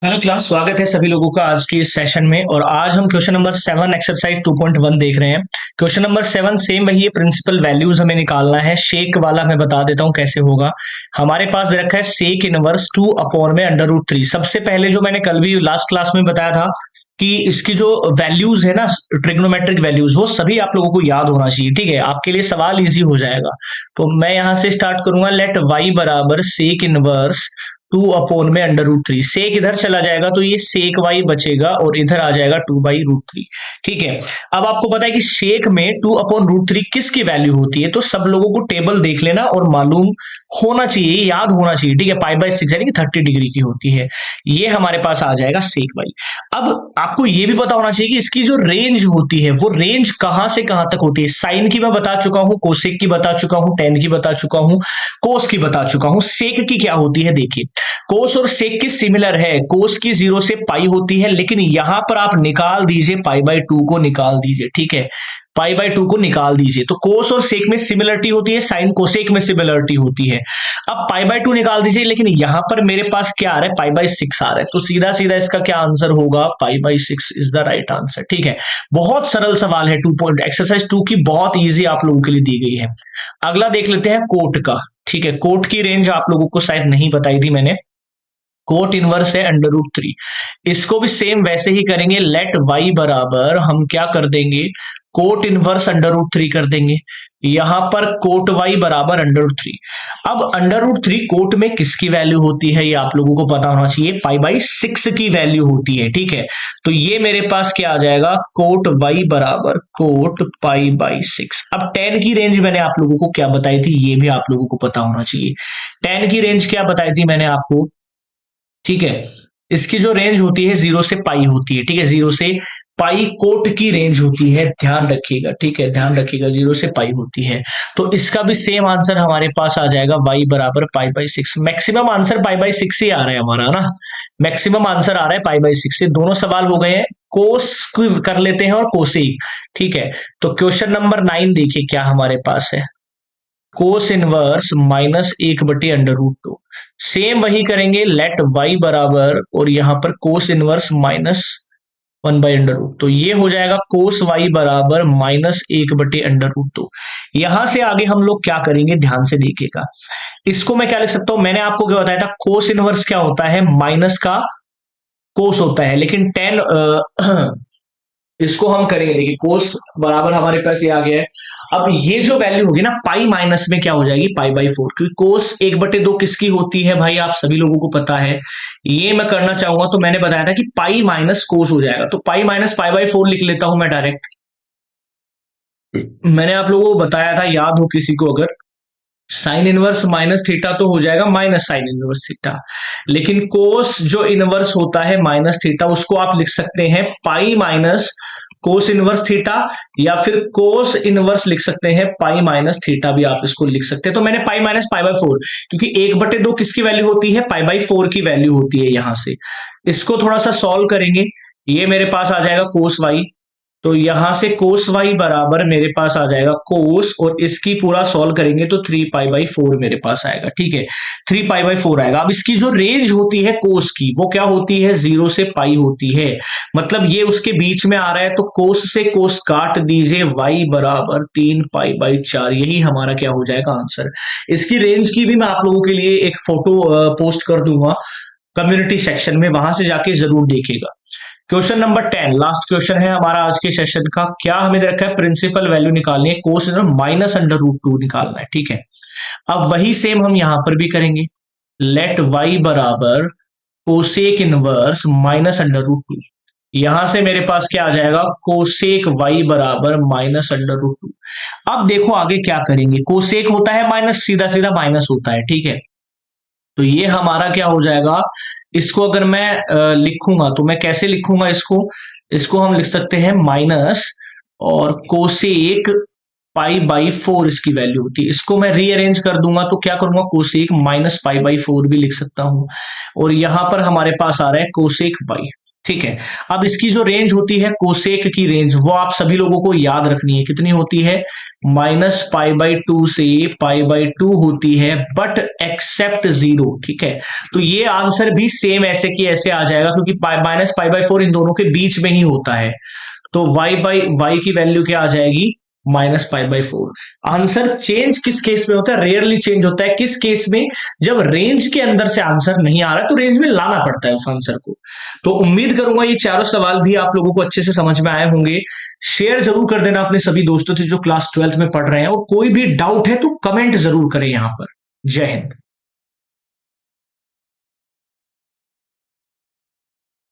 Hello class, स्वागत है सभी लोगों का आज के इस सेशन में। और आज हम क्वेश्चन नंबर 7 एक्सरसाइज 2.1 देख रहे हैं। क्वेश्चन नंबर 7 सेम वही है, प्रिंसिपल वैल्यूज हमें निकालना है। शेक वाला मैं बता देता हूं कैसे होगा। हमारे पास दे रखा है सेक इनवर्स 2 अपॉन में अंडर रूट 3। सबसे पहले जो मैंने कल भी लास्ट क्लास में बताया था कि इसकी जो वैल्यूज है ना, ट्रिग्नोमेट्रिक वैल्यूज, वो सभी आप लोगों को याद होना चाहिए। ठीक है, आपके लिए सवाल इजी हो जाएगा। तो मैं यहां से स्टार्ट करूंगा। लेट वाई बराबर सेक इनवर्स 2 अपॉन में अंडर रूट 3। सेक इधर चला जाएगा तो ये सेक वाई बचेगा और इधर आ जाएगा 2/√3। ठीक है, अब आपको पता है कि सेक में 2/√3 किसकी वैल्यू होती है, तो सब लोगों को टेबल देख लेना और मालूम होना चाहिए, याद होना चाहिए। ठीक है, पाई/6 यानी कि 30 डिग्री की होती है। ये हमारे पास आ जाएगा सेक वाई। अब आपको ये भी पता होना चाहिए कि इसकी जो रेंज होती है वो रेंज कहां से कहां तक होती है। साइन की मैं बता चुका हूं, कोसेक की बता चुका हूं, टेन की बता चुका हूं, कोस की बता चुका हूं। सेक की क्या होती है देखिए, कोस और सेक की सिमिलर है। कोस की 0 से पाई होती है, लेकिन यहां पर आप निकाल दीजिए पाई/2 को निकाल दीजिए। ठीक है, पाई/2 को निकाल दीजिए तो कोस और सेक में सिमिलरिटी होती है, साइन कोसेक में सिमिलरिटी होती है। अब पाई/2 निकाल दीजिए, लेकिन यहां पर मेरे पास क्या आ रहा है, पाई/6 आ रहा है। तो सीधा सीधा इसका क्या आंसर होगा, पाई/6 इज द राइट आंसर। ठीक है, बहुत सरल सवाल है। एक्सरसाइज 2 की बहुत ईजी आप लोगों के लिए दी गई है। अगला देख लेते हैं कोट का। ठीक है, कोट की रेंज आप लोगों को शायद नहीं बताई थी मैंने। कोट इनवर्स है अंडर रूट 3। इसको भी सेम वैसे ही करेंगे। लेट वाई बराबर हम क्या कर देंगे, कोट इनवर्स अंडर रूट 3 कर देंगे। यहां पर कोट वाई बराबर अंडर रूट 3। अब अंडर रूट 3 कोट में किसकी वैल्यू होती है, ये आप लोगों को पता होना चाहिए, पाई/6 की वैल्यू होती है। ठीक है, तो ये मेरे पास क्या आ जाएगा, कोट वाई बराबर कोट पाई/6। अब टेन की रेंज मैंने आप लोगों को क्या बताई थी, ये भी आप लोगों को पता होना चाहिए। टेन की रेंज क्या बताई थी मैंने आपको। ठीक है, इसकी जो रेंज होती है 0 से पाई होती है। ठीक है, 0 से पाई कोट की रेंज होती है, ध्यान रखिएगा। ठीक है, ध्यान रखिएगा, 0 से पाई होती है। तो इसका भी सेम आंसर हमारे पास आ जाएगा, y बराबर पाई/6। मैक्सिमम आंसर पाई/6 ही आ रहा है हमारा ना, मैक्सिमम आंसर आ रहा है पाई/6 से। दोनों सवाल हो गए हैं। कोस कर लेते हैं और कोसेक। ठीक है, तो क्वेश्चन नंबर 9 देखिए क्या हमारे पास है, कोस इनवर्स -1/√2। सेम वही करेंगे। लेट वाई बराबर और यहां पर कोस इनवर्स -1/√2। तो ये हो जाएगा कोस वाई बराबर -1/√2। यहां से आगे हम लोग क्या करेंगे, ध्यान से देखिएगा। इसको मैं क्या लिख सकता हूं, मैंने आपको क्या बताया था, कोस इनवर्स क्या होता है, माइनस का कोस होता है। लेकिन टेन इसको हम करेंगे, देखिए कोस बराबर हमारे पास ये आ गया है। अब ये जो वैल्यू होगी ना, पाई माइनस में क्या हो जाएगी, पाई/4। क्योंकि कोस 1/2 किसकी होती है भाई, आप सभी लोगों को पता है। ये मैं करना चाहूंगा तो मैंने बताया था कि पाई माइनस कोस हो जाएगा, तो पाई माइनस पाई/4 लिख लेता हूं मैं डायरेक्ट। मैंने आप लोगों को बताया था, याद हो किसी को अगर, साइन इनवर्स माइनस थीटा तो हो जाएगा माइनस साइन इनवर्स थीटा। लेकिन कोस जो इनवर्स होता है माइनस थीटा, उसको आप लिख सकते हैं pi minus cos inverse theta, या फिर कोस इनवर्स लिख सकते हैं पाई माइनस थीटा भी आप इसको लिख सकते हैं। तो मैंने पाई माइनस पाई/4, क्योंकि 1/2 किसकी वैल्यू होती है, पाई/4 की वैल्यू होती है। यहां से इसको थोड़ा सा सॉल्व करेंगे, ये मेरे पास आ जाएगा कोस वाई। तो यहां से कोस वाई बराबर मेरे पास आ जाएगा कोस, और इसकी पूरा सॉल्व करेंगे तो 3π/4 मेरे पास आएगा। ठीक है, 3π/4 आएगा। अब इसकी जो रेंज होती है कोस की, वो क्या होती है, 0 से पाई होती है। मतलब ये उसके बीच में आ रहा है, तो कोस से कोस काट दीजिए, y बराबर 3π/4। यही हमारा क्या हो जाएगा आंसर। इसकी रेंज की भी मैं आप लोगों के लिए एक फोटो पोस्ट कर दूंगा कम्युनिटी सेक्शन में, वहां से जाके जरूर देखिएगा। क्वेश्चन नंबर 10 लास्ट क्वेश्चन है हमारा आज के सेशन का। क्या हमें दे रखा है, प्रिंसिपल वैल्यू निकालनी है, कोस -अंडर रूट 2 निकालना है। ठीक है, अब वही सेम हम यहां पर भी करेंगे। लेट वाई बराबर कोसेक इनवर्स -अंडर रूट 2। यहां से मेरे पास क्या आ जाएगा, कोसेक वाई बराबर -अंडर रूट 2। अब देखो आगे क्या करेंगे, कोसेक होता है माइनस, सीधा सीधा माइनस होता है। ठीक है, तो ये हमारा क्या हो जाएगा, इसको अगर मैं लिखूंगा तो मैं कैसे लिखूंगा इसको, इसको हम लिख सकते हैं माइनस और कोसेक पाई/4 इसकी वैल्यू होती है। इसको मैं रीअरेंज कर दूंगा तो क्या करूंगा, कोसेक -पाई/4 भी लिख सकता हूं। और यहां पर हमारे पास आ रहा है कोसेक पाई। ठीक है। अब इसकी जो रेंज होती है कोसेक की रेंज, वो आप सभी लोगों को याद रखनी है, कितनी होती है, -π/2 से π/2 होती है, बट एक्सेप्ट 0। ठीक है, तो ये आंसर भी सेम ऐसे की ऐसे आ जाएगा, क्योंकि -π/4 इन दोनों के बीच में ही होता है। तो y की वैल्यू क्या आ जाएगी, -π/4। आंसर चेंज किस केस में होता है, रेयरली चेंज होता है। किस केस में, जब रेंज के अंदर से आंसर नहीं आ रहा है तो रेंज में लाना पड़ता है उस आंसर को। तो उम्मीद करूंगा ये चारों सवाल भी आप लोगों को अच्छे से समझ में आए होंगे। शेयर जरूर कर देना अपने सभी दोस्तों से जो क्लास 12th में पढ़ रहे हैं, और कोई भी डाउट है तो कमेंट जरूर करें यहां पर। जय हिंद।